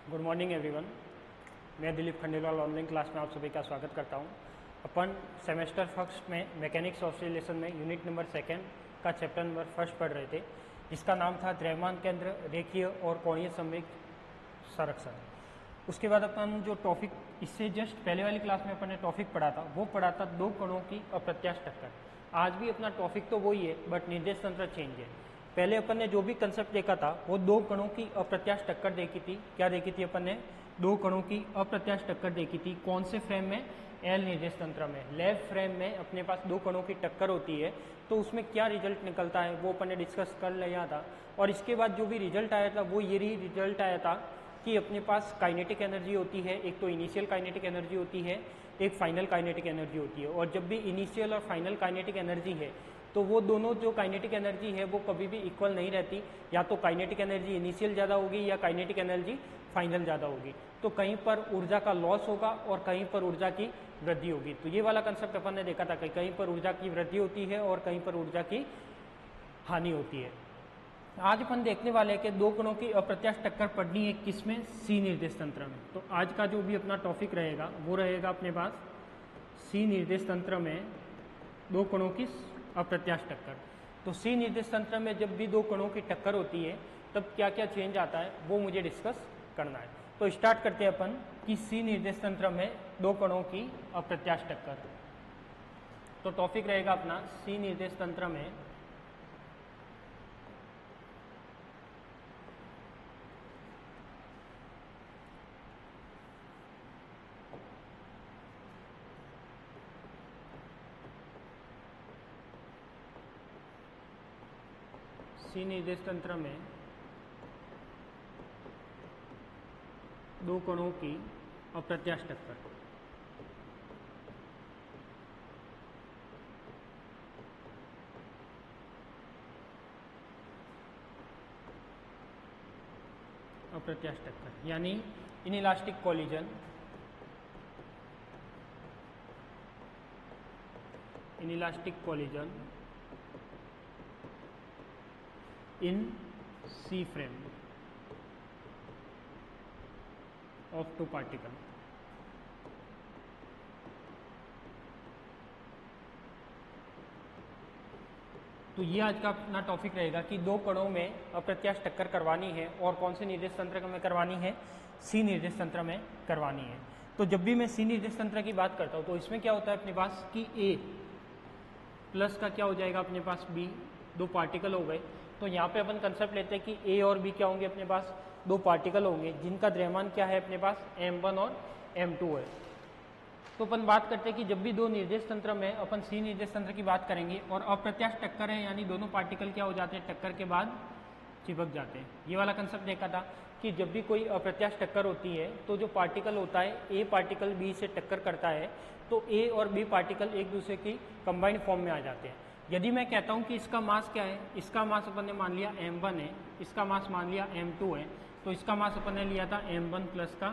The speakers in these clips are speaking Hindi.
Good morning everyone. मैं दिलीप खंडेलवाल ऑनलाइन क्लास में आप सभी का स्वागत करता हूं। अपन सेमेस्टर फर्स्ट में मैकेनिक्स ऑसिलेशन में यूनिट नंबर सेकेंड का चैप्टर नंबर फर्स्ट पढ़ रहे थे, जिसका नाम था द्रव्यमान केंद्र, रेखीय और कोणीय संवेग संरक्षण। उसके बाद अपन जो टॉपिक इससे जस्ट पहले वाली क्लास में अपन ने टॉपिक पढ़ा था वो पढ़ा था दो कणों की अप्रत्याश टक्कर। आज भी अपना टॉपिक तो वही है बट निर्देश तंत्र चेंज है। पहले अपन ने जो भी कंसेप्ट देखा था वो दो कणों की अप्रत्याश टक्कर देखी थी। क्या देखी थी अपन ने? दो कणों की अप्रत्याश टक्कर देखी थी। कौन से फ्रेम में? एल निर्देश तंत्र में। लेफ्ट फ्रेम में अपने पास दो कणों की टक्कर होती है तो उसमें क्या रिजल्ट निकलता है वो अपन ने डिस्कस कर लिया था। और इसके बाद जो भी रिजल्ट आया था वो ये रिजल्ट आया था कि अपने पास काइनेटिक एनर्जी होती है। एक तो इनिशियल काइनेटिक एनर्जी होती है, एक फाइनल काइनेटिक एनर्जी होती है। और जब भी इनिशियल और फाइनल काइनेटिक एनर्जी है तो वो दोनों जो काइनेटिक एनर्जी है वो कभी भी इक्वल नहीं रहती। या तो काइनेटिक एनर्जी इनिशियल ज़्यादा होगी या काइनेटिक एनर्जी फाइनल ज़्यादा होगी। तो कहीं पर ऊर्जा का लॉस होगा और कहीं पर ऊर्जा की वृद्धि होगी। तो ये वाला कंसेप्ट अपन ने देखा था कि कहीं पर ऊर्जा की वृद्धि होती है और कहीं पर ऊर्जा की हानि होती है। आज अपन देखने वाले हैं कि दो कणों की अप्रत्याश टक्कर पड़नी है किसमें? सी निर्देश तंत्र में। तो आज का जो भी अपना टॉपिक रहेगा वो रहेगा अपने पास सी निर्देश तंत्र में दो कणों की अप्रत्याश टक्कर। तो सी निर्देश तंत्र में जब भी दो कणों की टक्कर होती है तब क्या क्या चेंज आता है वो मुझे डिस्कस करना है। तो स्टार्ट करते हैं अपन कि सी निर्देश तंत्र में दो कणों की अप्रत्याश टक्कर। तो टॉपिक रहेगा अपना सी निर्देश तंत्र में सी निर्देश तंत्र में दो कणों की अप्रत्याश टक्कर। अप्रत्याश टक्कर यानी inelastic collision, inelastic collision in C frame of two particle। तो ये आज का अपना टॉपिक रहेगा कि दो कणों में अप्रत्याश टक्कर करवानी है और कौन से निर्देश तंत्र में करवानी है? सी निर्देश तंत्र में करवानी है। तो जब भी मैं सी निर्देश तंत्र की बात करता हूँ तो इसमें क्या होता है अपने पास कि ए प्लस का क्या हो जाएगा अपने पास बी, दो पार्टिकल हो गए। तो यहाँ पे अपन कंसेप्ट लेते हैं कि ए और बी क्या होंगे? अपने पास दो पार्टिकल होंगे जिनका द्रव्यमान क्या है? अपने पास m1 और m2 है। तो अपन बात करते हैं कि जब भी दो निर्देश तंत्र में अपन सी निर्देश तंत्र की बात करेंगे और अप्रत्याश टक्कर है यानी दोनों पार्टिकल क्या हो जाते हैं? टक्कर के बाद चिपक जाते हैं। ये वाला कंसेप्ट देखा था कि जब भी कोई अप्रत्याश टक्कर होती है तो जो पार्टिकल होता है ए पार्टिकल बी से टक्कर करता है तो ए और बी पार्टिकल एक दूसरे की कंबाइंड फॉर्म में आ जाते हैं। यदि मैं कहता हूं कि इसका मास क्या है? इसका मास अपन ने मान लिया m1 है, इसका मास मान लिया m2 है, तो इसका मास अपन ने लिया था m1 प्लस का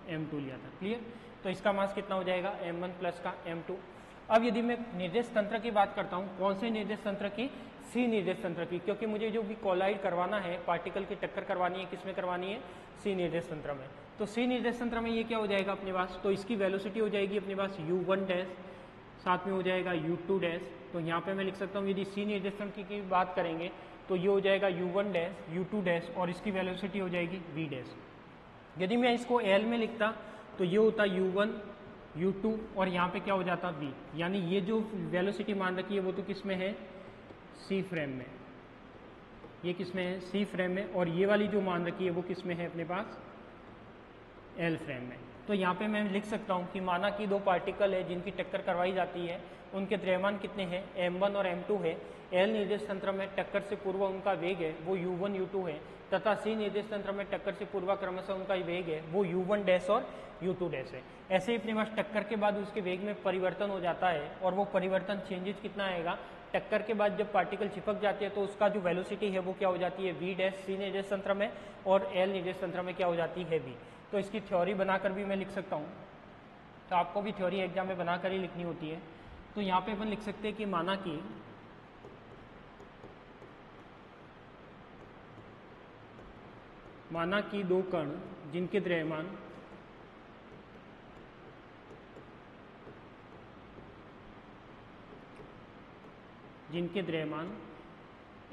m2 लिया था। क्लियर? तो इसका मास कितना हो जाएगा? m1 प्लस का m2। अब यदि मैं निर्देश तंत्र की बात करता हूं, कौन से निर्देश तंत्र की? सी निर्देश तंत्र की, क्योंकि मुझे जो भी कोलाइड करवाना है, पार्टिकल की टक्कर करवानी है, किसमें करवानी है? सी निर्देश तंत्र में। तो सी निर्देश तंत्र में ये क्या हो जाएगा अपने पास? तो इसकी वेलोसिटी हो जाएगी अपने पास u1 डैश, साथ में हो जाएगा u2 डैश। तो यहाँ पे मैं लिख सकता हूँ यदि सी निर्देश तंत्र की बात करेंगे तो ये हो जाएगा u1 डैश, u2 डैश और इसकी वेलोसिटी हो जाएगी v डैश। यदि मैं इसको l में लिखता तो ये होता u1 u2 और यहाँ पे क्या हो जाता v। यानी ये जो वेलोसिटी मान रखी है वो तो किस में है? सी फ्रेम में। ये किस में है? सी फ्रेम में। और ये वाली जो मान रखी है वो किस में है? अपने पास एल फ्रेम में। तो यहाँ पे मैं लिख सकता हूँ कि माना कि दो पार्टिकल है जिनकी टक्कर करवाई जाती है, उनके द्रव्यमान कितने हैं? m1 और m2 है। एल निर्देश तंत्र में टक्कर से पूर्व उनका वेग है वो u1 u2 है, तथा सी निर्देश तंत्र में टक्कर से पूर्व क्रमशः उनका वेग है वो u1 डैश और u2 डैश है। ऐसे ही अपने पास टक्कर के बाद उसके वेग में परिवर्तन हो जाता है और वो परिवर्तन चेंजेस कितना आएगा? टक्कर के बाद जब पार्टिकल चिपक जाते हैं तो उसका जो वेलोसिटी है वो क्या हो जाती है? v डैश सी निर्देश तंत्र में और एल निर्देश तंत्र में क्या हो जाती है? v। तो इसकी थ्योरी बनाकर भी मैं लिख सकता हूँ। तो आपको भी थ्योरी एग्जाम में बनाकर ही लिखनी होती है। तो यहाँ पे अपन लिख सकते हैं कि माना कि माना कि दो कण जिनके द्रव्यमान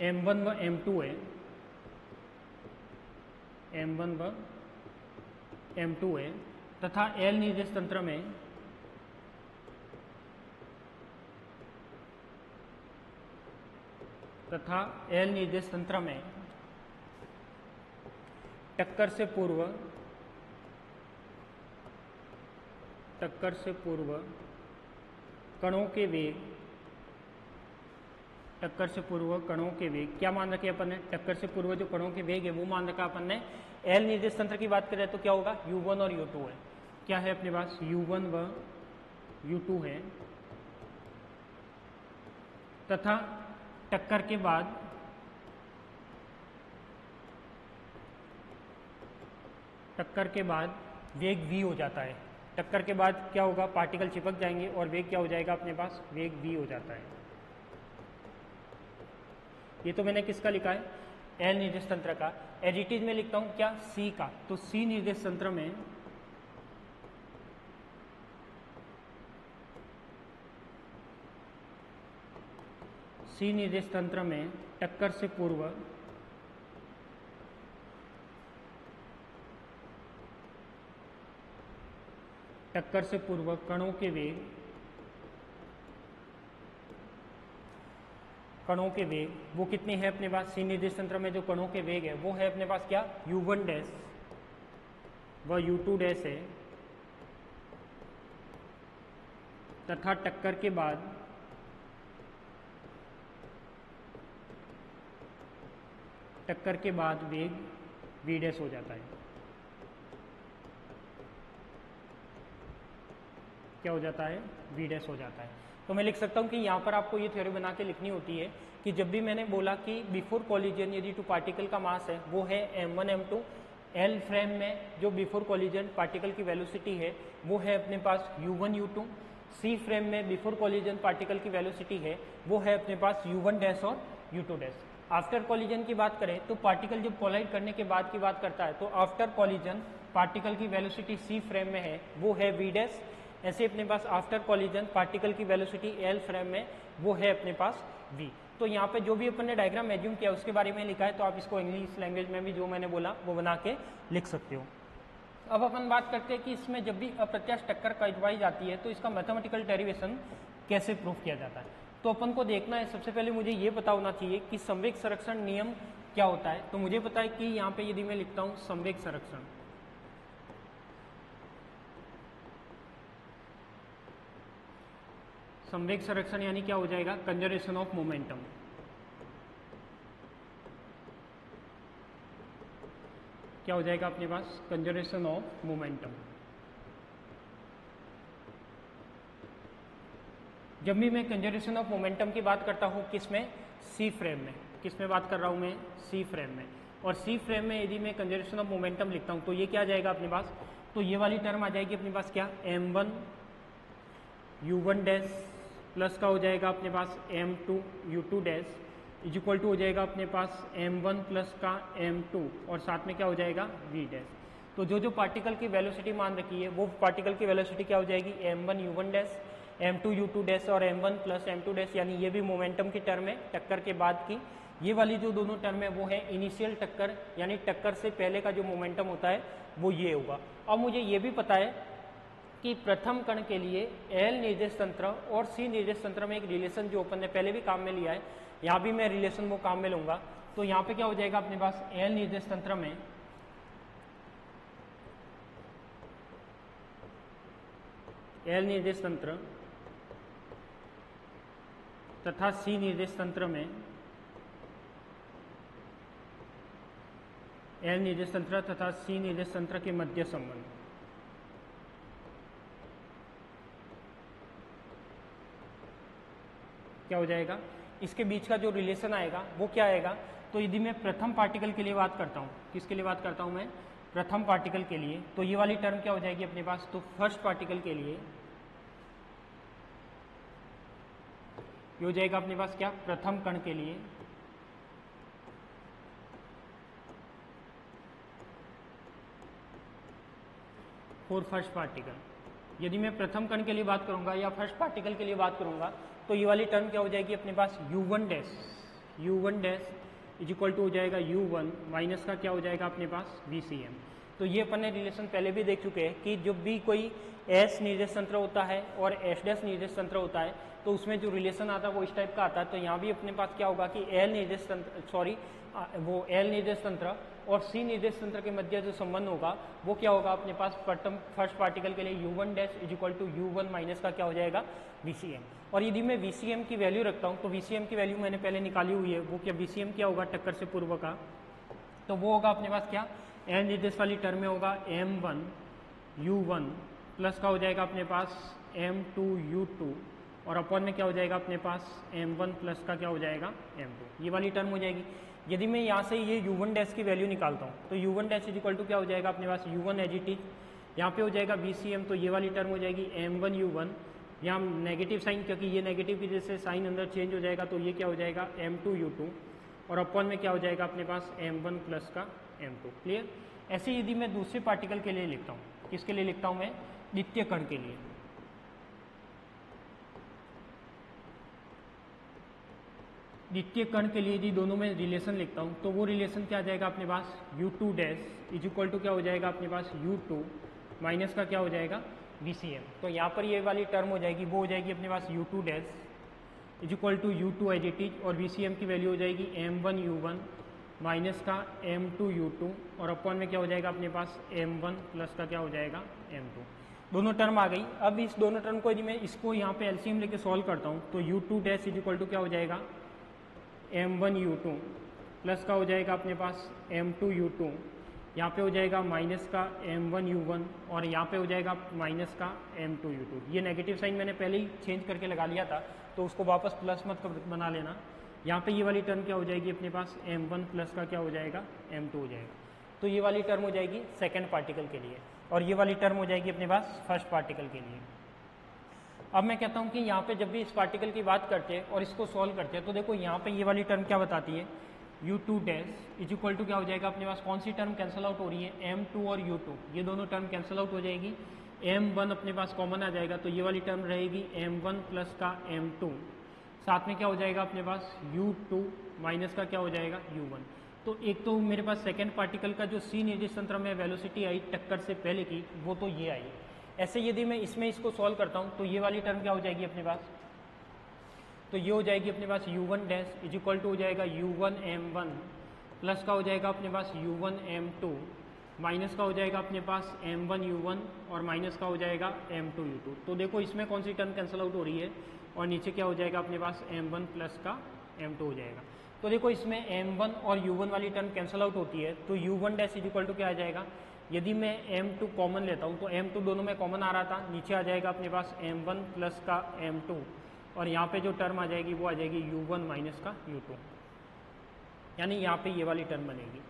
m1 व m2 है, m1 व m2 है, तथा L निर्देश तंत्र में टक्कर से पूर्व कणों के वेग क्या मान रखे अपन ने? टक्कर से पूर्व जो कणों के वेग है वो मान रखा अपन ने। L निर्देश तंत्र की बात करें तो क्या होगा? U1 और U2 है। क्या है अपने पास? U1 व U2 है, तथा टक्कर के बाद वेग v हो जाता है। टक्कर के बाद क्या होगा? पार्टिकल चिपक जाएंगे और वेग क्या हो जाएगा अपने पास? वेग v हो जाता है। ये तो मैंने किसका लिखा है? L निर्देश तंत्र का। एज इट इज में लिखता हूं क्या? C का। तो C निर्देश तंत्र में टक्कर से पूर्व कणों के वेग वो कितने हैं अपने पास? C निर्देश तंत्र में जो कणों के वेग है वो है अपने पास क्या? U1 डैश व U2 डैश है, तथा टक्कर के बाद वेग v डैश हो जाता है। क्या हो जाता है? v डैश हो जाता है। तो मैं लिख सकता हूं कि यहाँ पर आपको ये थ्योरी बना के लिखनी होती है कि जब भी मैंने बोला कि बिफोर कॉलिजन यदि टू पार्टिकल का मास है वो है m1 m2, L फ्रेम में जो बिफोर कॉलिजन पार्टिकल की वेलोसिटी है वो है अपने पास U1 U2, C फ्रेम में बिफोर कॉलिजन पार्टिकल की वेलोसिटी है वो है अपने पास U1 डैश और U2 डैश। आफ्टर कॉलिजन की बात करें तो पार्टिकल जब कोलाइड करने के बाद की बात करता है तो आफ्टर कॉलिजन पार्टिकल की वेलोसिटी C फ्रेम में है वो है v डैश। ऐसे अपने पास आफ्टर कॉलिजन पार्टिकल की वेलोसिटी L फ्रेम में वो है अपने पास v। तो यहाँ पे जो भी अपन ने डायग्राम एज्यूम किया उसके बारे में लिखा है, तो आप इसको इंग्लिश लैंग्वेज में भी जो मैंने बोला वो बना के लिख सकते हो। अब अपन बात करते हैं कि इसमें जब भी अप्रत्यास्थ टक्कर करवाई जाती है तो इसका मैथमेटिकल डेरिवेशन कैसे प्रूव किया जाता है। तो अपन को देखना है, सबसे पहले मुझे ये पता होना चाहिए कि संवेग संरक्षण नियम क्या होता है। तो मुझे पता है कि यहाँ पे यदि मैं लिखता हूँ संवेग संरक्षण यानी क्या हो जाएगा? Conservation of momentum. क्या हो जाएगा अपने पास? Conservation of momentum. जब भी मैं कंजर्वेशन ऑफ मोमेंटम की बात करता हूँ किसमें? सी फ्रेम में। किसमें बात कर रहा हूँ मैं? सी फ्रेम में। और सी फ्रेम में यदि मैं कंजर्वेशन ऑफ मोमेंटम लिखता हूँ तो ये क्या आ जाएगा अपने पास? तो ये वाली टर्म आ जाएगी अपने पास क्या? m1 u1 डैश प्लस का हो जाएगा अपने पास m2 u2 dash is equal to हो जाएगा अपने पास m1 प्लस का m2 और साथ में क्या हो जाएगा? v dash. तो जो पार्टिकल की वेलोसिटी मान रखी है वो पार्टिकल की वेलोसिटी क्या हो जाएगी? m1 u1 dash, m2 u2 dash और m1 प्लस m2 डैश, यानी ये भी मोमेंटम की टर्म है टक्कर के बाद की। ये वाली जो दोनों टर्म है वो है इनिशियल टक्कर, यानी टक्कर से पहले का जो मोमेंटम होता है वो ये होगा। अब मुझे ये भी पता है कि प्रथम कण के लिए L निर्देश तंत्र और C निर्देश तंत्र में एक रिलेशन जो अपन ने पहले भी काम में लिया है, यहाँ भी मैं रिलेशन वो काम में लूंगा। तो यहाँ पे क्या हो जाएगा अपने पास? L निर्देश तंत्र में L निर्देश तंत्र तथा C निर्देश तंत्र में L निर्देश तंत्र तथा C निर्देश तंत्र के मध्य संबंध। क्या हो जाएगा? इसके बीच का जो रिलेशन आएगा वो क्या आएगा? तो यदि मैं प्रथम पार्टिकल के लिए बात करता हूँ, किसके लिए बात करता हूँ मैं? प्रथम पार्टिकल के लिए, तो ये वाली टर्म क्या हो जाएगी अपने पास? तो फर्स्ट पार्टिकल के लिए ये हो जाएगा अपने पास क्या? प्रथम कण के लिए फॉर फर्स्ट पार्टिकल। यदि मैं प्रथम कण के लिए बात करूंगा या फर्स्ट पार्टिकल के लिए बात करूंगा तो ये वाली टर्म क्या हो जाएगी अपने पास u1 dash is equal to हो जाएगा u1 माइनस का क्या हो जाएगा अपने पास VCM। तो ये अपन ने रिलेशन पहले भी देख चुके हैं कि जब भी कोई S निर्देश तंत्र होता है और S डैश निर्देश तंत्र होता है तो उसमें जो रिलेशन आता है वो इस टाइप का आता है। तो यहाँ भी अपने पास क्या होगा कि L निर्देश तंत्र और C निर्देश तंत्र के मध्य जो संबंध होगा वो क्या होगा अपने पास फर्स्ट पार्टिकल के लिए u1 dash is equal to u1 minus का क्या हो जाएगा VCM। और यदि मैं VCM की वैल्यू रखता हूँ तो VCM की वैल्यू मैंने पहले निकाली हुई है, वो क्या VCM क्या होगा टक्कर से पूर्व का, तो वो होगा अपने पास क्या L निर्देश वाली टर्म में होगा m1 u1 प्लस का हो जाएगा अपने पास m2 u2 और अपॉन में क्या हो जाएगा अपने पास m1 प्लस का क्या हो जाएगा m2, ये वाली टर्म हो जाएगी। यदि मैं यहाँ से ये u1 डैश की वैल्यू निकालता हूँ तो u1 dash is equal to क्या हो जाएगा अपने पास u1 एज इट इज, यहाँ पे हो जाएगा VCM, तो ये वाली टर्म हो जाएगी m1 u1, यहाँ नेगेटिव साइन क्योंकि ये नेगेटिव की वजह से साइन अंदर चेंज हो जाएगा तो ये क्या हो जाएगा m2 u2 और अपॉन में क्या हो जाएगा अपने पास m1 प्लस का m2। क्लियर। ऐसे यदि मैं दूसरे पार्टिकल के लिए लिखता हूँ, किसके लिए लिखता हूँ मैं, द्वितीय कण के लिए, द्वितीय कण के लिए यदि दोनों में रिलेशन लिखता हूँ तो वो रिलेशन क्या आ जाएगा अपने पास u2 dash is equal to क्या हो जाएगा अपने पास u2 माइनस का क्या हो जाएगा VCM। तो यहाँ पर ये वाली टर्म हो जाएगी वो हो जाएगी अपने पास u2 dash is equal to u2 as it is और VCM की वैल्यू हो जाएगी m1 u1 माइनस का m2 u2 और अपॉन में क्या हो जाएगा अपने पास m1 प्लस का क्या हो जाएगा m2। दोनों टर्म आ गई। अब इस दोनों टर्म को यदि मैं इसको यहाँ पे LCM लेके सॉल्व करता हूँ तो u2 dash is equal to क्या हो जाएगा m1 u2 प्लस का हो जाएगा अपने पास m2 u2, यहाँ पे हो जाएगा माइनस का m1 u1 और यहाँ पे हो जाएगा माइनस का m2 u2। ये नेगेटिव साइन मैंने पहले ही चेंज करके लगा लिया था तो उसको वापस प्लस मत बना लेना। यहाँ पे ये वाली टर्म क्या हो जाएगी अपने पास m1 प्लस का क्या हो जाएगा m2 हो जाएगा। तो ये वाली टर्म हो जाएगी सेकेंड पार्टिकल के लिए और ये वाली टर्म हो जाएगी अपने पास फर्स्ट पार्टिकल के लिए। अब मैं कहता हूँ कि यहाँ पे जब भी इस पार्टिकल की बात करते हैं और इसको सॉल्व करते हैं तो देखो यहाँ पे ये वाली टर्म क्या बताती है u2 dash is equal to क्या हो जाएगा अपने पास, कौन सी टर्म कैंसिल आउट हो रही है, m2 और u2, ये दोनों टर्म कैंसिल आउट हो जाएगी, m1 अपने पास कॉमन आ जाएगा तो ये वाली टर्म रहेगी m1 प्लस का m2, साथ में क्या हो जाएगा अपने पास u2 माइनस का क्या हो जाएगा u1। तो एक तो मेरे पास सेकेंड पार्टिकल का जो C निर्देश तंत्र में वेलोसिटी आई टक्कर से पहले की वो तो ये आई। ऐसे यदि मैं इसमें इसको सॉल्व करता हूँ तो ये वाली टर्म क्या हो जाएगी अपने पास, तो ये हो जाएगी अपने पास u1 dash is equal to हो जाएगा u1 m1 प्लस का हो जाएगा अपने पास u1 m2 माइनस का हो जाएगा अपने पास m1 u1 और माइनस का हो जाएगा m2 u2। तो देखो इसमें कौन सी टर्म कैंसिल आउट हो रही है और नीचे क्या हो जाएगा अपने पास m1 प्लस का m2 हो जाएगा। तो देखो इसमें m1 और u1 वाली टर्म कैंसिल आउट होती है तो u1 dash is equal to क्या आ जाएगा, यदि मैं m2 कॉमन लेता हूँ तो m2 दोनों में कॉमन आ रहा था, नीचे आ जाएगा अपने पास m1 प्लस का m2 और यहाँ पे जो टर्म आ जाएगी वो आ जाएगी u1 माइनस का u2, यानी यहाँ पे ये वाली टर्म बनेगी।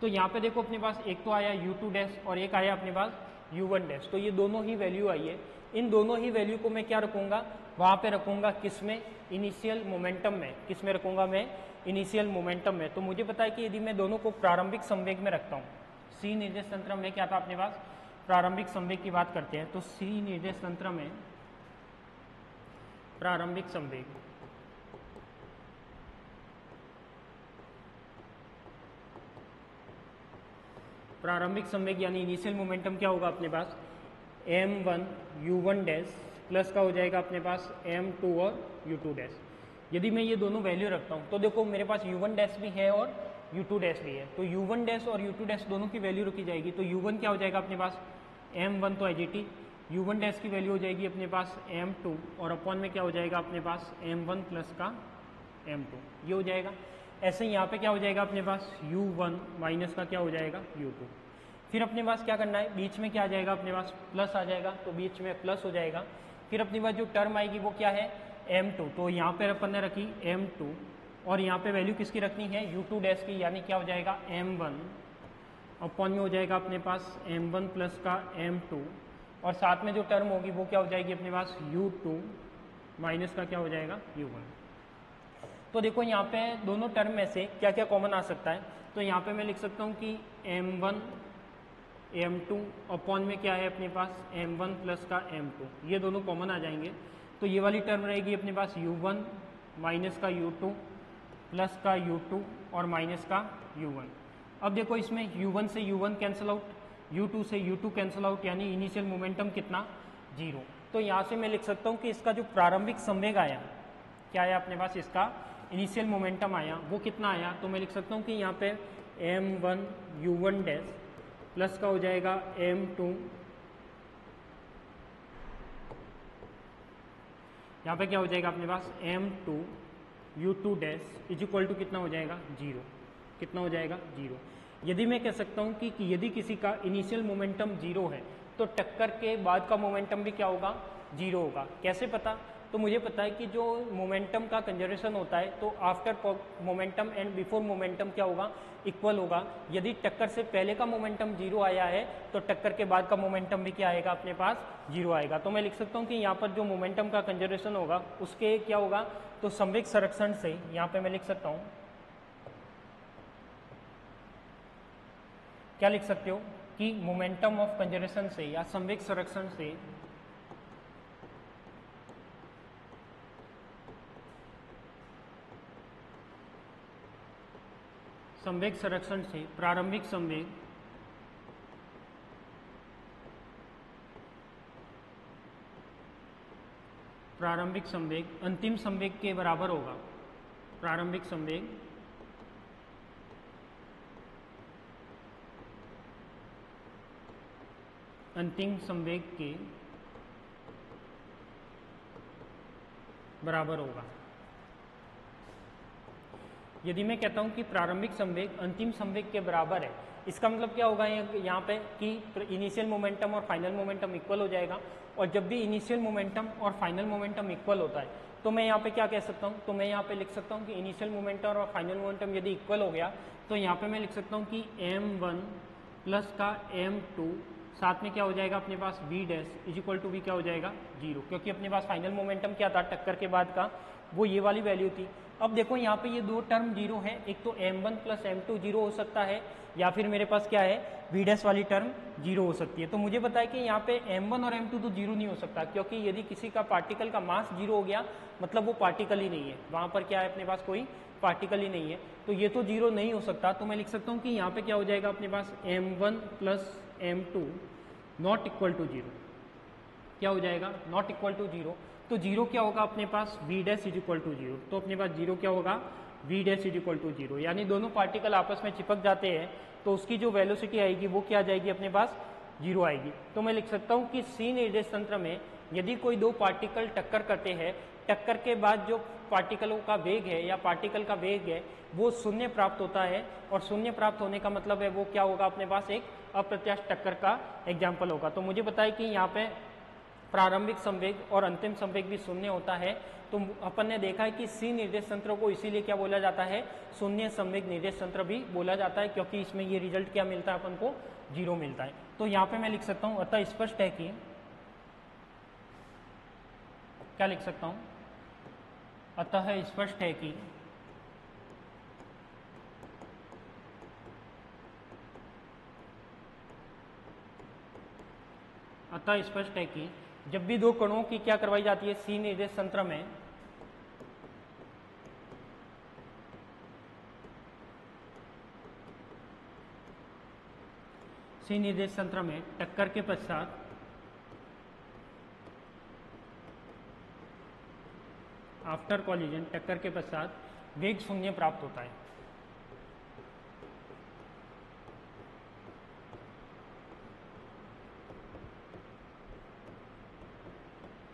तो यहाँ पे देखो अपने पास एक तो आया u2 डैश और एक आया अपने पास u1 डैश, तो ये दोनों ही वैल्यू आई है। इन दोनों ही वैल्यू को मैं क्या रखूँगा, वहाँ पे रखूँगा किस में, इनिशियल मोमेंटम में। किस में रखूँगा मैं, इनिशियल मोमेंटम में। तो मुझे पता है कि यदि मैं दोनों को प्रारंभिक संवेग में रखता हूँ, C निर्देश तंत्र में क्या था अपने पास, प्रारंभिक संवेग की बात करते हैं तो C निर्देश तंत्र में प्रारंभिक संवेग, प्रारंभिक संवेग यानी इनिशियल मोमेंटम क्या होगा अपने पास, m1 u1 डैश प्लस का हो जाएगा अपने पास m2 और u2 डैश। यदि मैं ये दोनों वैल्यू रखता हूँ तो देखो मेरे पास u1 डैश भी है और u2 डैश भी है, तो u1 डैश और u2 डैश दोनों की वैल्यू रखी जाएगी। तो u1 क्या हो जाएगा अपने पास m1 तो एजीटी, u1 डैश की वैल्यू हो जाएगी अपने पास m2 और अपॉन में क्या हो जाएगा अपने पास m1 प्लस का m2, ये हो जाएगा। ऐसे ही यहाँ पे क्या हो जाएगा अपने पास u1 माइनस का क्या हो जाएगा u2। फिर अपने पास क्या करना है, बीच में क्या आ जाएगा अपने पास प्लस आ जाएगा, तो बीच में प्लस हो जाएगा। फिर अपने पास जो टर्म आएगी वो क्या है m2, तो यहाँ पे अपन ने रखी m2 और यहाँ पे वैल्यू किसकी रखनी है u2 डैश की, यानी क्या हो जाएगा m1 अपॉन में हो जाएगा अपने पास m1 प्लस का m2 और साथ में जो टर्म होगी वो क्या हो जाएगी अपने पास u2 माइनस का क्या हो जाएगा u1। तो देखो यहाँ पे दोनों टर्म में से क्या क्या कॉमन आ सकता है, तो यहाँ पे मैं लिख सकता हूँ कि m2 अपॉन में क्या है अपने पास m1 प्लस का m2, ये दोनों कॉमन आ जाएंगे। तो ये वाली टर्म रहेगी अपने पास u1 माइनस का u2 प्लस का u2 और माइनस का u1। अब देखो इसमें u1 से u1 कैंसिल आउट, u2 से u2 कैंसिल आउट, यानी इनिशियल मोमेंटम कितना 0। तो यहाँ से मैं लिख सकता हूँ कि इसका जो प्रारंभिक संवेग आया, क्या आया अपने पास, इसका इनिशियल मोमेंटम आया, वो कितना आया। तो मैं लिख सकता हूँ कि यहाँ पे m1 u1 डैश प्लस का हो जाएगा m2, यहाँ पे क्या हो जाएगा अपने पास m2 u2 dash is equal to कितना हो जाएगा 0, कितना हो जाएगा 0। यदि मैं कह सकता हूँ कि यदि किसी का इनिशियल मोमेंटम 0 है तो टक्कर के बाद का मोमेंटम भी क्या होगा 0 होगा। कैसे पता, तो मुझे पता है कि जो मोमेंटम का कंजर्वेशन होता है तो after momentum and before momentum क्या होगा, इक्वल होगा। यदि टक्कर से पहले का मोमेंटम 0 आया है तो टक्कर के बाद का मोमेंटम भी क्या आएगा अपने पास 0 आएगा। तो मैं लिख सकता हूँ कि यहाँ पर जो मोमेंटम का कंजर्वेशन होगा उसके क्या होगा, तो संवेग संरक्षण से यहाँ पे मैं लिख सकता हूँ, क्या लिख सकते हो कि मोमेंटम ऑफ कंजर्वेशन से या संवेग संरक्षण से प्रारंभिक संवेग अंतिम संवेग के बराबर होगा। प्रारंभिक संवेग अंतिम संवेग के बराबर होगा। यदि मैं कहता हूं कि प्रारंभिक संवेग अंतिम संवेग के बराबर है, इसका मतलब क्या होगा यहाँ पे कि इनिशियल मोमेंटम और फाइनल मोमेंटम इक्वल हो जाएगा। और जब भी इनिशियल मोमेंटम और फाइनल मोमेंटम इक्वल होता है तो मैं यहाँ पे क्या कह सकता हूँ, तो मैं यहाँ पे लिख सकता हूँ कि इनिशियल मोमेंटम और फाइनल मोमेंटम यदि इक्वल हो गया तो यहाँ पे मैं लिख सकता हूँ कि m1 प्लस का m2 साथ में क्या हो जाएगा अपने पास v dash is equal to v क्या हो जाएगा 0, क्योंकि अपने पास फाइनल मोमेंटम क्या था टक्कर के बाद का, वो ये वाली वैल्यू थी। अब देखो यहाँ पे ये दो टर्म 0 है, एक तो m1 प्लस m2 0 हो सकता है या फिर मेरे पास क्या है v डैश वाली टर्म 0 हो सकती है। तो मुझे पता है कि यहाँ पे m1 और m2 तो 0 नहीं हो सकता, क्योंकि यदि किसी का पार्टिकल का मास 0 हो गया मतलब वो पार्टिकल ही नहीं है, वहाँ पर क्या है अपने पास कोई पार्टिकल ही नहीं है, तो ये तो 0 नहीं हो सकता। तो मैं लिख सकता हूँ कि यहाँ पे क्या हो जाएगा अपने पास m1 plus m2 not equal to 0, क्या हो जाएगा नॉट इक्वल टू 0। तो 0 क्या होगा अपने पास v dash is equal to 0, तो अपने पास 0 क्या होगा v dash is equal to 0, यानी दोनों पार्टिकल आपस में चिपक जाते हैं तो उसकी जो वेलोसिटी आएगी वो क्या आ जाएगी अपने पास 0 आएगी। तो मैं लिख सकता हूँ कि सी निर्देश तंत्र में यदि कोई दो पार्टिकल टक्कर करते हैं, टक्कर के बाद जो पार्टिकलों का वेग है या पार्टिकल का वेग है वो शून्य प्राप्त होता है, और शून्य प्राप्त होने का मतलब है वो क्या होगा अपने पास एक अप्रत्याशित टक्कर का एग्जाम्पल होगा। तो मुझे पता है कि यहाँ पे प्रारंभिक संवेग और अंतिम संवेग भी शून्य होता है। तो अपन ने देखा है कि सी निर्देश तंत्र को इसीलिए क्या बोला जाता है, शून्य संवेग निर्देश तंत्र भी बोला जाता है, क्योंकि इसमें ये रिजल्ट क्या मिलता है अपन को 0 मिलता है। तो यहाँ पे मैं लिख सकता हूँ अतः स्पष्ट है कि, क्या लिख सकता हूँ, अतः स्पष्ट है कि जब भी दो कणों की क्या करवाई जाती है सी निर्देश तंत्र में, सी निर्देश तंत्र में टक्कर के पश्चात आफ्टर कॉलिजन टक्कर के पश्चात वेग शून्य प्राप्त होता है।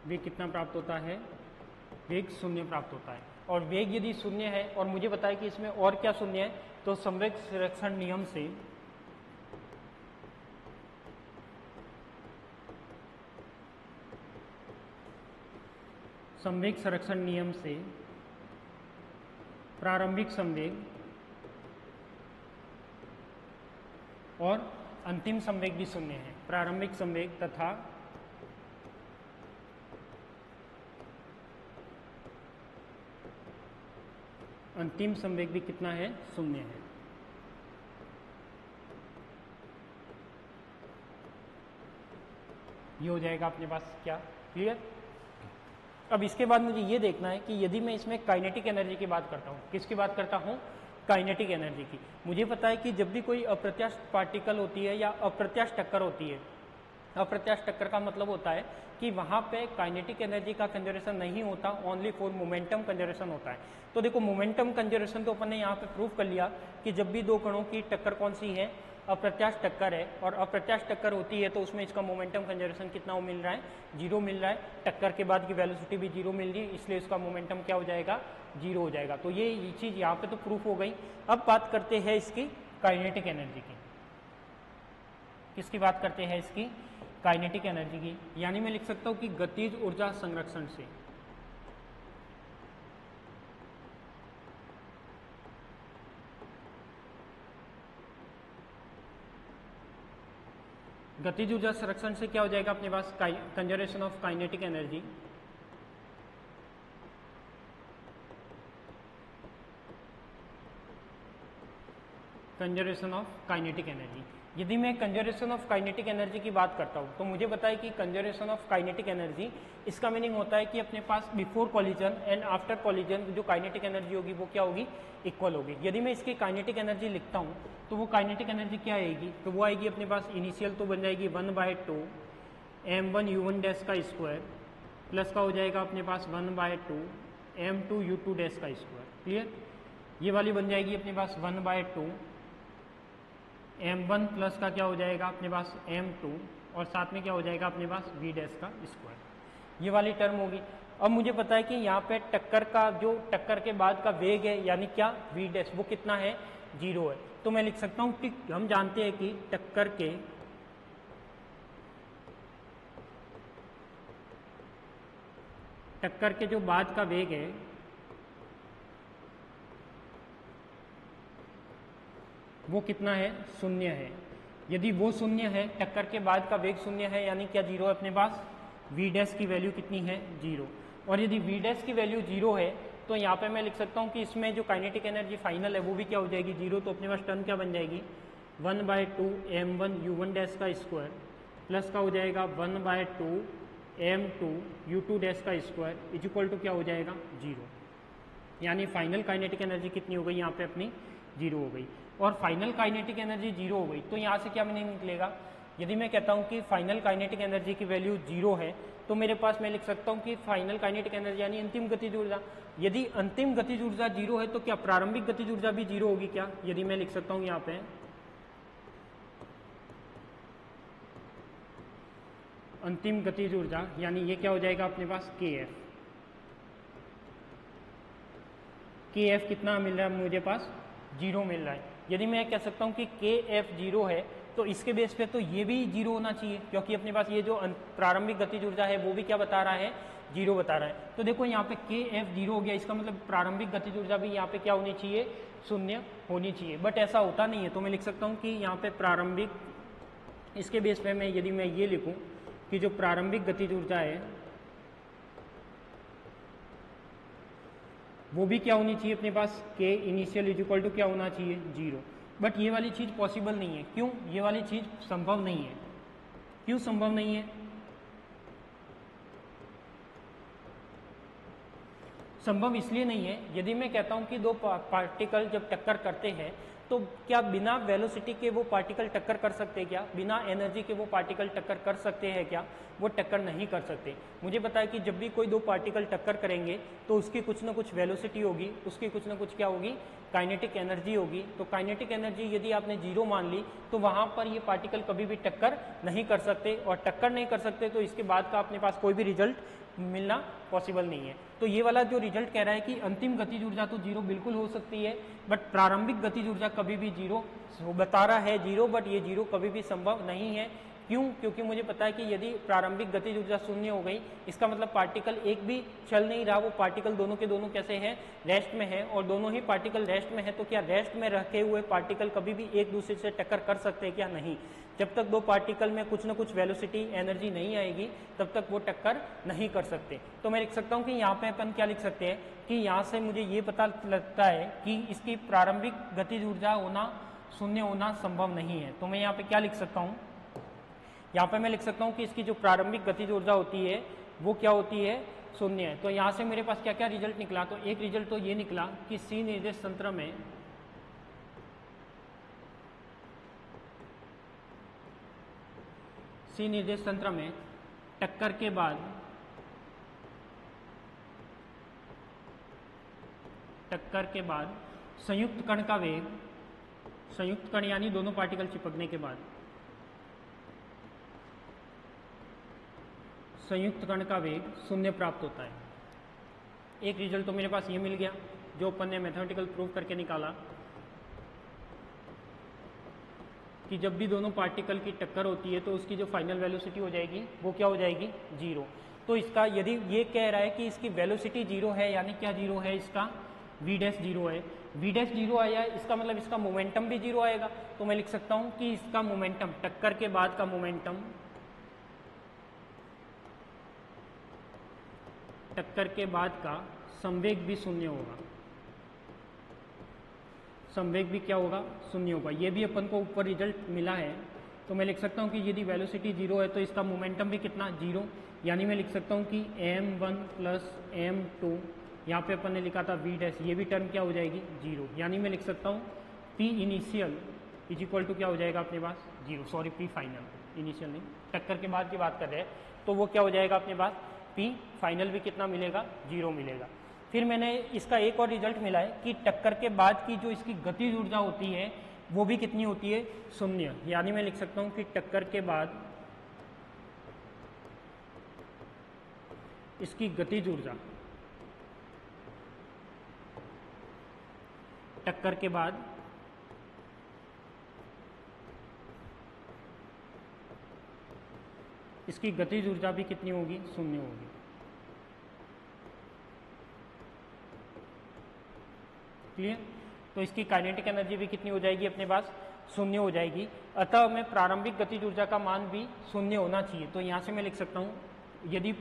वेग कितना प्राप्त होता है, वेग शून्य प्राप्त होता है। और वेग यदि शून्य है और मुझे बताया कि इसमें और क्या शून्य है, तो संवेग संरक्षण नियम से प्रारंभिक संवेग और अंतिम संवेग भी शून्य है। प्रारंभिक संवेग तथा अंतिम संवेग भी कितना है, शून्य है। ये हो जाएगा अपने पास क्या, क्लियर। अब इसके बाद मुझे ये देखना है कि यदि मैं इसमें काइनेटिक एनर्जी की बात करता हूँ, किसकी बात करता हूँ, काइनेटिक एनर्जी की। मुझे पता है कि जब भी कोई अप्रत्यास्थ पार्टिकल होती है या अप्रत्यास्थ टक्कर होती है, अप्रत्यास्थ टक्कर का मतलब होता है कि वहाँ पे काइनेटिक एनर्जी का कंजर्वेशन नहीं होता, ओनली फॉर मोमेंटम कंजर्वेशन होता है। तो देखो मोमेंटम कंजर्वेशन तो अपन ने यहाँ पे प्रूव कर लिया कि जब भी दो कणों की टक्कर कौन सी है, अप्रत्यास्थ टक्कर है, और अप्रत्यास्थ टक्कर होती है तो उसमें इसका मोमेंटम कंजर्वेशन कितना मिल रहा है, 0 मिल रहा है। टक्कर के बाद की वेलोसिटी भी 0 मिल रही है, इसलिए इसका मोमेंटम क्या हो जाएगा, 0 हो जाएगा। तो ये चीज़ यहाँ पे तो प्रूफ हो गई। अब बात करते हैं इसकी काइनेटिक एनर्जी की। किसकी बात करते हैं, इसकी काइनेटिक एनर्जी की। यानी मैं लिख सकता हूँ कि गतिज ऊर्जा संरक्षण से, गतिज ऊर्जा संरक्षण से क्या हो जाएगा अपने पास, conservation of kinetic energy. Conservation of kinetic energy. यदि मैं कंजर्वेशन ऑफ काइनेटिक एनर्जी की बात करता हूँ तो मुझे पता है कि कंजर्वेशन ऑफ काइनेटिक एनर्जी, इसका मीनिंग होता है कि अपने पास before collision and after collision जो काइनेटिक एनर्जी होगी वो क्या होगी, इक्वल होगी। यदि मैं इसकी काइनेटिक एनर्जी लिखता हूँ तो वो काइनेटिक एनर्जी क्या आएगी, तो वो आएगी अपने पास इनिशियल तो बन जाएगी 1/2 m1 u1 डैश का स्क्वायर प्लस का हो जाएगा अपने पास 1/2 m2 u2 डैश का स्क्वायर, क्लियर। ये वाली बन जाएगी अपने पास 1/2 m1 प्लस का क्या हो जाएगा अपने पास m2 और साथ में क्या हो जाएगा अपने पास v डैश का स्क्वायर, ये वाली टर्म होगी। अब मुझे पता है कि यहाँ पे टक्कर का जो टक्कर के बाद का वेग है यानी क्या v डैश, वो कितना है, 0 है। तो मैं लिख सकता हूँ कि हम जानते हैं कि टक्कर के जो बाद का वेग है वो कितना है, 0 है। यदि वो 0 है, टक्कर के बाद का वेग 0 है, यानी क्या 0 है अपने पास, v डैश की वैल्यू कितनी है, 0। और यदि v डैश की वैल्यू 0 है तो यहाँ पे मैं लिख सकता हूँ कि इसमें जो काइनेटिक एनर्जी फाइनल है वो भी क्या हो जाएगी, 0। तो अपने पास टर्म क्या बन जाएगी, 1/2 m1 u1 डैश का स्क्वायर प्लस का हो जाएगा 1/2 m2 u2 डैश का स्क्वायर इज इक्वल टू क्या हो जाएगा, 0। यानी फाइनल काइनेटिक एनर्जी कितनी हो गई यहाँ पे अपनी, 0 हो गई। और फाइनल काइनेटिक एनर्जी 0 हो गई तो यहाँ से क्या मीनिंग निकलेगा, यदि मैं कहता हूँ कि फाइनल काइनेटिक एनर्जी की वैल्यू 0 है तो मेरे पास मैं लिख सकता हूँ कि फाइनल काइनेटिक एनर्जी यानी अंतिम गतिज ऊर्जा। यदि अंतिम गतिज ऊर्जा 0 है तो क्या प्रारंभिक गतिज ऊर्जा भी 0 होगी क्या, यदि मैं लिख सकता हूँ यहाँ पे अंतिम गतिज ऊर्जा, यानी ये क्या हो जाएगा अपने पास kf। kf कितना मिल रहा है मुझे पास, 0 मिल रहा है। यदि मैं कह सकता हूँ कि kf 0 है तो इसके बेस पे तो ये भी 0 होना चाहिए, क्योंकि अपने पास ये जो प्रारंभिक गतिज ऊर्जा है वो भी क्या बता रहा है, 0 बता रहा है। तो देखो यहाँ पे kf 0 हो गया, इसका मतलब प्रारंभिक गतिज ऊर्जा भी यहाँ पे क्या होनी चाहिए, 0 होनी चाहिए। बट ऐसा होता नहीं है, तो मैं लिख सकता हूँ कि यहाँ पे प्रारंभिक, इसके बेस पे मैं यदि मैं ये लिखूँ कि जो प्रारंभिक गतिज ऊर्जा है वो भी क्या होनी चाहिए अपने पास, k initial is equal to क्या होना चाहिए, 0। बट ये वाली चीज़ पॉसिबल नहीं है, क्यों, ये वाली चीज़ संभव नहीं है। क्यों संभव नहीं है, संभव इसलिए नहीं है, यदि मैं कहता हूं कि दो पार्टिकल जब टक्कर करते हैं तो क्या बिना वेलोसिटी के वो पार्टिकल टक्कर कर सकते हैं क्या, बिना एनर्जी के वो पार्टिकल टक्कर कर सकते हैं क्या, वो टक्कर नहीं कर सकते। मुझे पता है कि जब भी कोई दो पार्टिकल टक्कर करेंगे तो उसकी कुछ ना कुछ वेलोसिटी होगी, उसकी कुछ ना कुछ क्या होगी, काइनेटिक एनर्जी होगी। तो काइनेटिक एनर्जी यदि आपने 0 मान ली तो वहाँ पर ये पार्टिकल कभी भी टक्कर नहीं कर सकते, और टक्कर नहीं कर सकते तो इसके बाद का अपने पास कोई भी रिजल्ट मिलना पॉसिबल नहीं है। तो ये वाला जो रिजल्ट कह रहा है कि अंतिम गतिज ऊर्जा तो 0 बिल्कुल हो सकती है, बट प्रारंभिक गतिज ऊर्जा कभी भी 0 बता रहा है 0, बट ये 0 कभी भी संभव नहीं है। क्यों, क्योंकि मुझे पता है कि यदि प्रारंभिक गतिज ऊर्जा 0 हो गई, इसका मतलब पार्टिकल एक भी चल नहीं रहा, वो पार्टिकल दोनों के दोनों कैसे हैं, रेस्ट में है, और दोनों ही पार्टिकल रेस्ट में है। तो क्या रेस्ट में रखे हुए पार्टिकल कभी भी एक दूसरे से टक्कर कर सकते हैं क्या, नहीं। जब तक दो पार्टिकल में कुछ ना कुछ वेलोसिटी एनर्जी नहीं आएगी तब तक वो टक्कर नहीं कर सकते। तो मैं लिख सकता हूँ कि यहाँ पे अपन क्या लिख सकते हैं कि यहाँ से मुझे ये पता लगता है कि इसकी प्रारंभिक गतिज ऊर्जा होना 0 होना संभव नहीं है। तो मैं यहाँ पे क्या लिख सकता हूँ यहाँ पे मैं लिख सकता हूँ कि इसकी जो प्रारंभिक गतिज ऊर्जा होती है वो क्या होती है, शून्य है। तो यहाँ से मेरे पास क्या क्या रिजल्ट निकला, तो एक रिजल्ट तो ये निकला कि सी निर्देश तंत्र में टक्कर के बाद संयुक्त कण का वेग, संयुक्त कण यानी दोनों पार्टिकल चिपकने के बाद संयुक्त कण का वेग शून्य प्राप्त होता है। एक रिजल्ट तो मेरे पास ये मिल गया जो अपन ने मैथमेटिकल प्रूव करके निकाला कि जब भी दोनों पार्टिकल की टक्कर होती है तो उसकी जो फाइनल वेलोसिटी हो जाएगी वो क्या हो जाएगी, जीरो। तो इसका यदि ये कह रहा है कि इसकी वेलोसिटी जीरो है, यानी क्या जीरो है, इसका v डैश जीरो है, v डैश जीरो आया, इसका मतलब इसका मोमेंटम भी जीरो आएगा। तो मैं लिख सकता हूं कि इसका मोमेंटम, टक्कर के बाद का मोमेंटम, टक्कर के बाद का संवेग भी शून्य होगा, संवेग भी क्या होगा, शून्य होगा। ये भी अपन को ऊपर रिजल्ट मिला है। तो मैं लिख सकता हूँ कि यदि वेलोसिटी जीरो है तो इसका मोमेंटम भी कितना, जीरो। यानी मैं लिख सकता हूँ कि m1 प्लस m2, यहाँ पे अपन ने लिखा था v डैश, ये भी टर्म क्या हो जाएगी, जीरो। यानी मैं लिख सकता हूँ p initial is equal to क्या हो जाएगा अपने पास, zero. Sorry, p final, initial नहीं, टक्कर के बाद की बात कर रहे हैं। तो वो क्या हो जाएगा अपने पास, p फाइनल भी कितना मिलेगा, जीरो मिलेगा। फिर मैंने इसका एक और रिजल्ट मिला है कि टक्कर के बाद की जो इसकी गतिज ऊर्जा होती है वो भी कितनी होती है, शून्य। यानी मैं लिख सकता हूँ कि टक्कर के बाद इसकी गतिज ऊर्जा, टक्कर के बाद इसकी गतिज ऊर्जा भी कितनी होगी, शून्य होगी। क्लियर? तो इसकी काइनेटिक एनर्जी भी कितनी हो जाएगी अपने पास, शून्य हो जाएगी। अतः मैं प्रारंभिक गतिज ऊर्जा का मान भी शून्य होना चाहिए। तो यहाँ से मैं लिख सकता हूँ यदि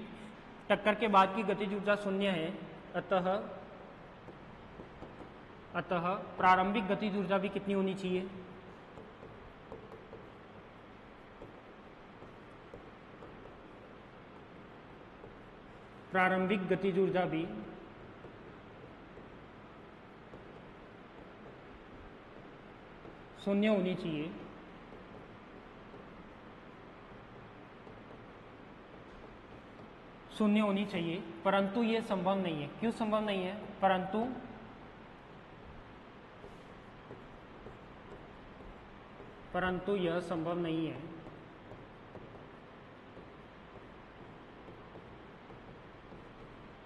टक्कर के बाद की गतिज ऊर्जा शून्य है, अतः प्रारंभिक गतिज ऊर्जा भी कितनी होनी चाहिए, प्रारंभिक गतिज ऊर्जा भी शून्य होनी चाहिए। शून्य होनी चाहिए, परंतु यह संभव नहीं है। क्यों संभव नहीं है, परंतु यह संभव नहीं है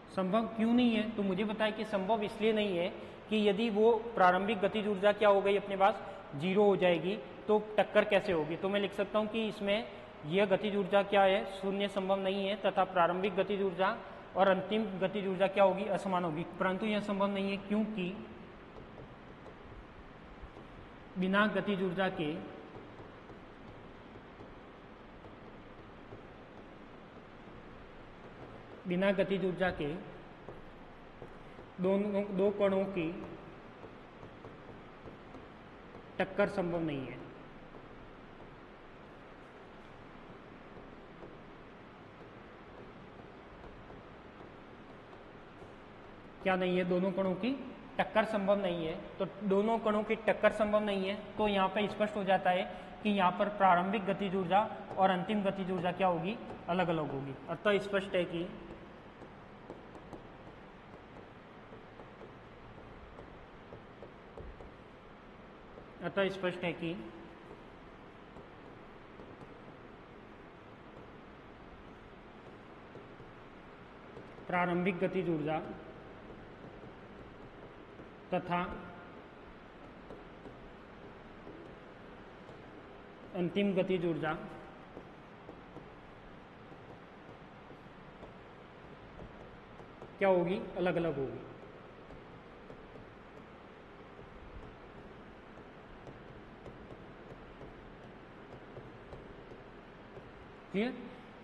संभव क्यों नहीं है, तो मुझे बताया कि संभव इसलिए नहीं है कि यदि वो प्रारंभिक गतिज ऊर्जा क्या हो गई अपने पास, जीरो हो जाएगी, तो टक्कर कैसे होगी। तो मैं लिख सकता हूँ कि इसमें यह गतिज ऊर्जा क्या है, शून्य संभव नहीं है, तथा प्रारंभिक गतिज ऊर्जा और अंतिम गतिज ऊर्जा क्या होगी, असमान होगी। परंतु यह संभव नहीं है क्योंकि बिना गतिज ऊर्जा के दो कणों की टक्कर संभव नहीं है। क्या नहीं है, दोनों कणों की टक्कर संभव नहीं है। तो दोनों कणों की टक्कर संभव नहीं है, तो यहाँ पर स्पष्ट हो जाता है कि यहाँ पर प्रारंभिक गतिज ऊर्जा और अंतिम गतिज ऊर्जा क्या होगी, अलग अलग होगी। अतः स्पष्ट है कि प्रारंभिक गतिज ऊर्जा तथा अंतिम गतिज ऊर्जा क्या होगी, अलग अलग होगी। क्लियर?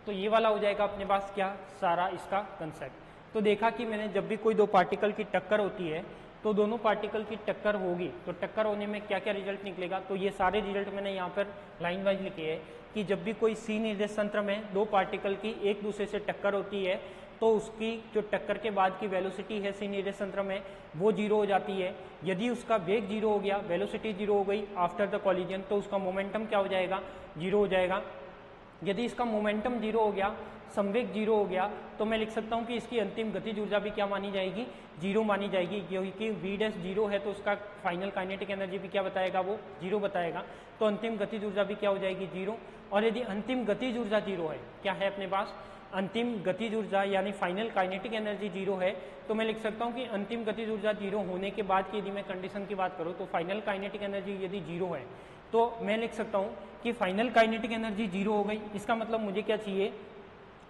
तो ये वाला हो जाएगा अपने पास क्या, सारा इसका कंसेप्ट। तो देखा कि मैंने जब भी कोई दो पार्टिकल की टक्कर होती है तो दोनों पार्टिकल की टक्कर होगी, तो टक्कर होने में क्या क्या रिजल्ट निकलेगा, तो ये सारे रिजल्ट मैंने यहाँ पर लाइन वाइज लिखे हैं कि जब भी कोई सी निर्देश तंत्र में दो पार्टिकल की एक दूसरे से टक्कर होती है तो उसकी जो टक्कर के बाद की वेलोसिटी है सी निर्देश तंत्र में वो जीरो हो जाती है। यदि उसका वेग जीरो हो गया, वेलोसिटी जीरो हो गई आफ्टर द कॉलिजन, तो उसका मोमेंटम क्या हो जाएगा, जीरो हो जाएगा। यदि इसका मोमेंटम जीरो हो गया, संवेग जीरो हो गया, तो मैं लिख सकता हूँ कि इसकी अंतिम गतिज ऊर्जा भी क्या मानी जाएगी, जीरो मानी जाएगी, क्योंकि वी डैश जीरो है तो उसका फाइनल काइनेटिक एनर्जी भी क्या बताएगा, वो जीरो बताएगा। तो अंतिम गतिज ऊर्जा भी क्या हो जाएगी, जीरो। और यदि अंतिम गतिज ऊर्जा जीरो है, क्या है अपने पास, अंतिम गतिज ऊर्जा यानी फाइनल काइनेटिक एनर्जी जीरो है, तो मैं लिख सकता हूँ कि अंतिम गतिज ऊर्जा जीरो होने के बाद की यदि मैं कंडीशन की बात करूँ तो फाइनल काइनेटिक एनर्जी यदि जीरो है तो मैं लिख सकता हूँ कि फाइनल काइनेटिक एनर्जी जीरो हो गई। इसका मतलब मुझे क्या चाहिए,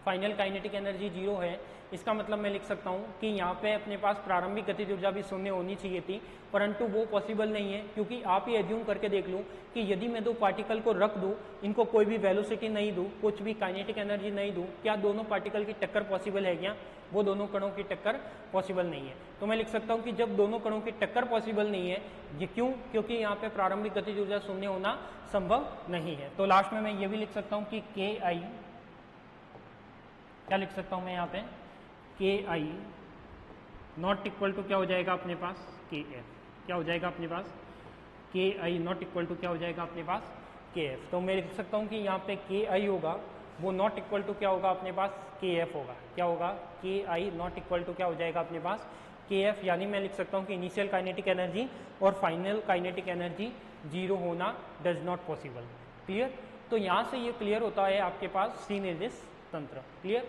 फाइनल काइनेटिक एनर्जी जीरो है, इसका मतलब मैं लिख सकता हूँ कि यहाँ पे अपने पास प्रारंभिक गतिज ऊर्जा भी शून्य होनी चाहिए थी, परंतु वो पॉसिबल नहीं है, क्योंकि आप ये एज्यूम करके देख लूँ कि यदि मैं दो पार्टिकल को रख दूँ, इनको कोई भी वेलोसिटी नहीं दूँ, कुछ भी काइनेटिक एनर्जी नहीं दूँ, क्या दोनों पार्टिकल की टक्कर पॉसिबल है क्या, वो दोनों कणों की टक्कर पॉसिबल नहीं है। तो मैं लिख सकता हूँ कि जब दोनों कणों की टक्कर पॉसिबल नहीं है, ये क्यों, क्योंकि यहाँ पे प्रारंभिक गतिज ऊर्जा शून्य होना संभव नहीं है। तो लास्ट में मैं ये भी लिख सकता हूँ कि के आई, क्या लिख सकता हूँ मैं यहाँ पे, के आई नॉट इक्वल टू क्या हो जाएगा अपने पास, के एफ, क्या हो जाएगा अपने पास, के आई नॉट इक्वल टू क्या हो जाएगा अपने पास, के एफ। तो मैं लिख सकता हूँ कि यहाँ पे के आई होगा वो नॉट इक्वल टू क्या होगा अपने पास, के एफ होगा, क्या होगा, के आई नॉट इक्वल टू क्या हो जाएगा अपने पास, के एफ। यानी मैं लिख सकता हूँ कि इनिशियल काइनेटिक एनर्जी और फाइनल काइनेटिक एनर्जी जीरो होना डज नॉट पॉसिबल। क्लियर। तो यहाँ से ये क्लियर होता है आपके पास सी निर्देश तंत्र। क्लियर।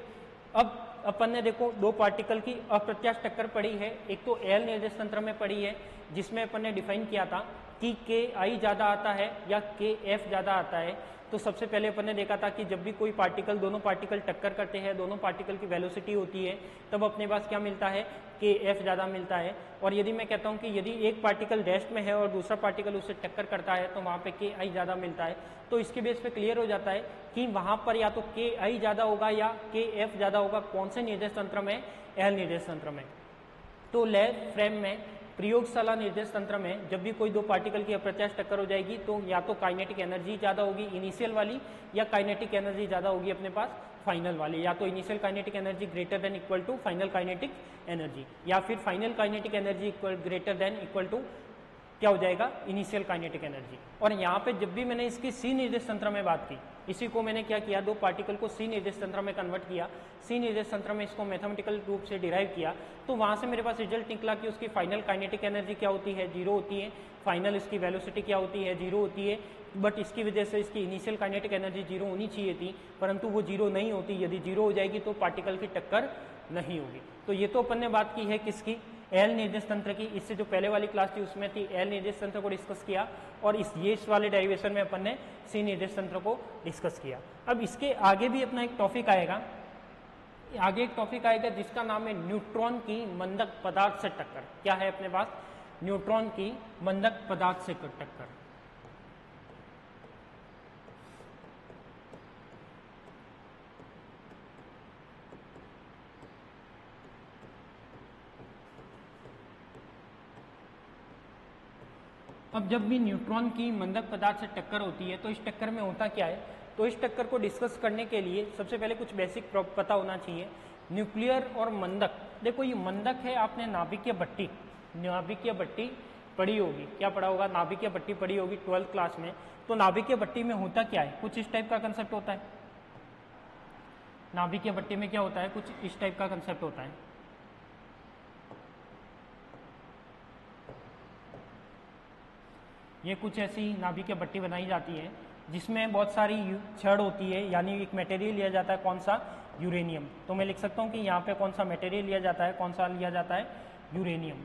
अब अपन ने देखो दो पार्टिकल की अप्रत्याश टक्कर पड़ी है, एक तो एल निर्देश तंत्र में पड़ी है जिसमें अपन ने डिफाइन किया था कि के आई ज़्यादा आता है या के एफ ज़्यादा आता है। तो सबसे पहले अपन ने देखा था कि जब भी कोई पार्टिकल, दोनों पार्टिकल टक्कर करते हैं, दोनों पार्टिकल की वेलोसिटी होती है, तब अपने पास क्या मिलता है, के एफ ज़्यादा मिलता है। और यदि मैं कहता हूँ कि यदि एक पार्टिकल रेस्ट में है और दूसरा पार्टिकल उससे टक्कर करता है तो वहाँ पे के आई ज़्यादा मिलता है। तो इसके बेस पे क्लियर हो जाता है कि वहाँ पर या तो के आई ज़्यादा होगा या के एफ ज़्यादा होगा, कौन से निर्देश तंत्र में, एल निर्देश तंत्र में। तो लैब फ्रेम में, प्रयोगशाला निर्देश तंत्र में जब भी कोई दो पार्टिकल की अप्रत्याश टक्कर हो जाएगी तो या तो काइनेटिक एनर्जी ज़्यादा होगी इनिशियल वाली, या काइनेटिक एनर्जी ज़्यादा होगी अपने पास फाइनल वाली, या तो initial kinetic energy greater than equal to final kinetic energy, या फिर final kinetic energy equal greater than equal to क्या हो जाएगा, इनिशियल काइनेटिक एनर्जी। और यहाँ पे जब भी मैंने इसकी सी निर्देश तंत्र में बात की, इसी को मैंने क्या किया, दो पार्टिकल को सी निर्देश तंत्र में कन्वर्ट किया, सी निर्देश तंत्र में इसको मैथमेटिकल रूप से डिराइव किया, तो वहाँ से मेरे पास रिजल्ट निकला कि उसकी फाइनल काइनेटिक एनर्जी क्या होती है, जीरो होती है, फाइनल इसकी वेलोसिटी क्या होती है, जीरो होती है। बट इसकी वजह से इसकी इनिशियल काइनेटिक एनर्जी जीरो होनी चाहिए थी, परंतु वो जीरो नहीं होती। यदि जीरो हो जाएगी तो पार्टिकल की टक्कर नहीं होगी। तो ये तो अपन ने बात की है किसकी, एल निर्देश तंत्र की। इससे जो पहले वाली क्लास थी उसमें थी एल निर्देश तंत्र को डिस्कस किया, और इस वाले डेरिवेशन में अपन ने सी निर्देश तंत्र को डिस्कस किया। अब इसके आगे भी अपना एक टॉपिक आएगा, आगे एक टॉपिक आएगा जिसका नाम है न्यूट्रॉन की मंदक पदार्थ से टक्कर। क्या है अपने पास, न्यूट्रॉन की मंदक पदार्थ से टक्कर। अब जब भी न्यूट्रॉन की मंदक पदार्थ से टक्कर होती है तो इस टक्कर में होता क्या है, तो इस टक्कर को डिस्कस करने के लिए सबसे पहले कुछ बेसिक पता होना चाहिए। न्यूक्लियर और मंदक, देखो ये मंदक है, आपने नाभिकीय भट्टी, नाभिकीय भट्टी पढ़ी होगी, क्या पढ़ा होगा, नाभिकीय भट्टी पढ़ी होगी 12th क्लास में। तो नाभिकीय भट्टी में होता क्या है, कुछ इस टाइप का कंसेप्ट होता है। नाभिकीय भट्टी में क्या होता है, कुछ इस टाइप का कंसेप्ट होता है। ये कुछ ऐसी नाभिकीय भट्टी बनाई जाती है जिसमें बहुत सारी छड़ होती है, यानी एक मटेरियल लिया जाता है, कौन सा, यूरेनियम। तो मैं लिख सकता हूँ कि यहाँ पे कौन सा मटेरियल लिया जाता है, कौन सा लिया जाता है, यूरेनियम।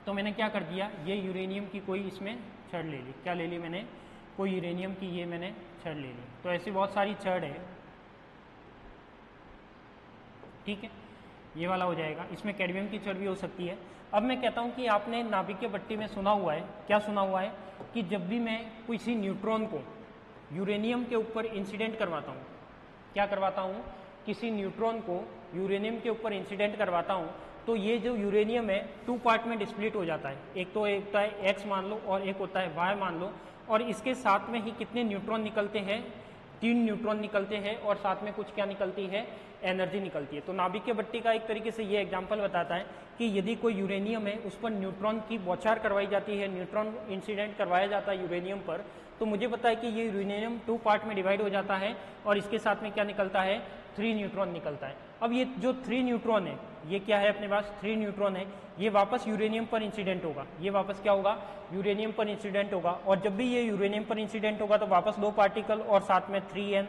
तो मैंने क्या कर दिया, ये यूरेनियम की कोई इसमें छड़ ले ली, क्या ले ली मैंने, कोई यूरेनियम की ये मैंने छड़ ले ली। तो ऐसी बहुत सारी छड़ है, ठीक है, ये वाला हो जाएगा। इसमें कैडमियम की छड़ भी हो सकती है। अब मैं कहता हूँ कि आपने नाभिकीय भट्टी में सुना हुआ है, क्या सुना हुआ है, कि जब भी मैं किसी न्यूट्रॉन को यूरेनियम के ऊपर इंसिडेंट करवाता हूँ, क्या करवाता हूँ, किसी न्यूट्रॉन को यूरेनियम के ऊपर इंसिडेंट करवाता हूँ, तो ये जो यूरेनियम है 2 पार्ट में डिस्प्लिट हो जाता है। एक तो एक होता है X मान लो और एक होता है Y मान लो, और इसके साथ में ही कितने न्यूट्रॉन निकलते हैं, 3 न्यूट्रॉन निकलते हैं, और साथ में कुछ क्या निकलती है, एनर्जी निकलती है। तो नाभिकीय भट्टी का एक तरीके से ये एग्जांपल बताता है कि यदि कोई यूरेनियम है उस पर न्यूट्रॉन की बौछार करवाई जाती है, न्यूट्रॉन इंसिडेंट करवाया जाता है यूरेनियम पर, तो मुझे पता है कि ये यूरेनियम 2 पार्ट में डिवाइड हो जाता है और इसके साथ में क्या निकलता है, 3 न्यूट्रॉन निकलता है। अब ये जो 3 न्यूट्रॉन है, ये क्या है अपने पास, 3 न्यूट्रॉन है, ये वापस यूरेनियम पर इंसिडेंट होगा, ये वापस क्या होगा, यूरेनियम पर इंसिडेंट होगा। और जब भी ये यूरेनियम पर इंसिडेंट होगा तो वापस 2 पार्टिकल और साथ में 3n,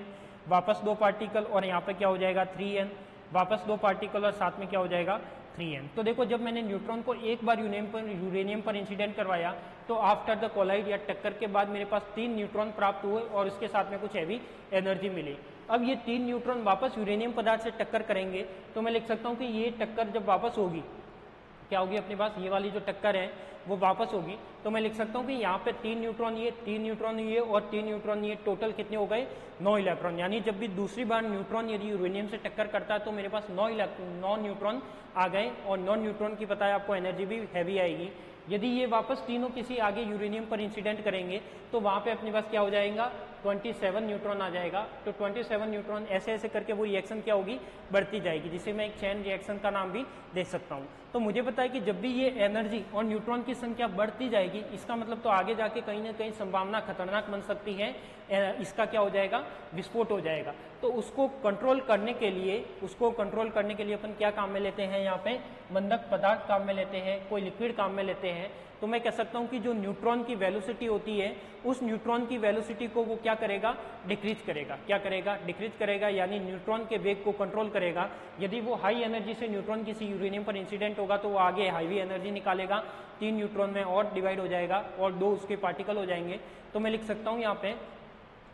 वापस 2 पार्टिकल और यहाँ पे क्या हो जाएगा 3n, वापस 2 पार्टिकल और साथ में क्या हो जाएगा 3n। तो देखो जब मैंने न्यूट्रॉन को एक बार यूरेनियम पर इंसिडेंट करवाया तो आफ्टर द कोलाइड या टक्कर के बाद मेरे पास 3 न्यूट्रॉन प्राप्त हुए और इसके साथ में कुछ हैवी एनर्जी मिली। अब ये 3 न्यूट्रॉन वापस यूरेनियम पदार्थ से टक्कर करेंगे तो मैं लिख सकता हूँ कि ये टक्कर जब वापस होगी क्या होगी अपने पास, ये वाली जो टक्कर है वो वापस होगी, तो मैं लिख सकता हूँ कि यहाँ पे 3 न्यूट्रॉन ये, 3 न्यूट्रॉन ये और 3 न्यूट्रॉन ये, टोटल कितने हो गए 9 इलेक्ट्रॉन। यानी जब भी दूसरी बार न्यूट्रॉन यदि यूरेनियम से टक्कर करता है तो मेरे पास 9 न्यूट्रॉन आ गए, और 9 न्यूट्रॉन की पता है आपको एनर्जी भी हैवी आएगी। यदि ये वापस तीनों किसी आगे यूरेनियम पर इंसिडेंट करेंगे तो वहाँ पे अपने पास क्या हो जाएगा, 27 न्यूट्रॉन आ जाएगा। तो 27 न्यूट्रॉन ऐसे ऐसे करके वो रिएक्शन क्या होगी, बढ़ती जाएगी, जिसे मैं एक चेन रिएक्शन का नाम भी दे सकता हूँ। तो मुझे पता है कि जब भी ये एनर्जी और न्यूट्रॉन की संख्या बढ़ती जाएगी, इसका मतलब तो आगे जाके कहीं ना कहीं संभावना खतरनाक बन सकती है, इसका क्या हो जाएगा, विस्फोट हो जाएगा। तो उसको कंट्रोल करने के लिए अपन क्या काम में लेते हैं, यहाँ पे मंदक पदार्थ काम में लेते हैं, कोई लिक्विड काम में लेते हैं। तो मैं कह सकता हूँ कि जो न्यूट्रॉन की वेलोसिटी होती है उस न्यूट्रॉन की वेलोसिटी को वो क्या करेगा, डिक्रीज करेगा। क्या करेगा, डिक्रीज करेगा, यानी न्यूट्रॉन के वेग को कंट्रोल करेगा। यदि वो हाई एनर्जी से न्यूट्रॉन किसी यूरेनियम पर इंसिडेंट होगा तो वो आगे हाईवी एनर्जी निकालेगा, 3 न्यूट्रॉन में और डिवाइड हो जाएगा और 2 उसके पार्टिकल हो जाएंगे। तो मैं लिख सकता हूँ यहाँ पे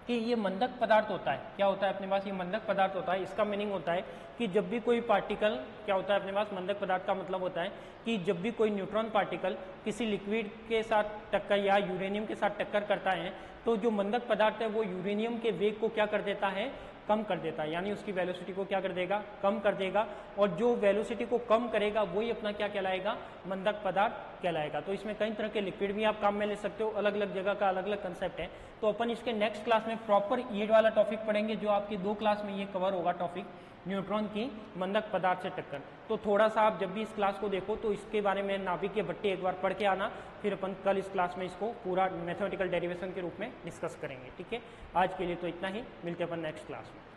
कि ये मंदक पदार्थ होता है। क्या होता है अपने पास, ये मंदक पदार्थ होता है। इसका मीनिंग होता है कि जब भी कोई पार्टिकल, क्या होता है अपने पास, मंदक पदार्थ का मतलब होता है कि जब भी कोई न्यूट्रॉन पार्टिकल किसी लिक्विड के साथ टक्कर या यूरेनियम के साथ टक्कर करता है तो जो मंदक पदार्थ है वो यूरेनियम के वेग को क्या कर देता है, कम कर देता है, यानी उसकी वेलोसिटी को क्या कर देगा, कम कर देगा। और जो वेलोसिटी को कम करेगा वही अपना क्या कहलाएगा, मंदक पदार्थ कहलाएगा। तो इसमें कई तरह के लिक्विड भी आप काम में ले सकते हो, अलग अलग जगह का अलग अलग कंसेप्ट है। तो अपन इसके नेक्स्ट क्लास में प्रॉपर ये वाला टॉपिक पढ़ेंगे जो आपकी 2 क्लास में ये कवर होगा टॉपिक, न्यूट्रॉन की मंदक पदार्थ से टक्कर। तो थोड़ा सा आप जब भी इस क्लास को देखो तो इसके बारे में नाभिकीय भट्टी एक बार पढ़ के आना, फिर अपन कल इस क्लास में इसको पूरा मैथमेटिकल डेरिवेशन के रूप में डिस्कस करेंगे। ठीक है, आज के लिए तो इतना ही, मिलते हैं अपन नेक्स्ट क्लास में।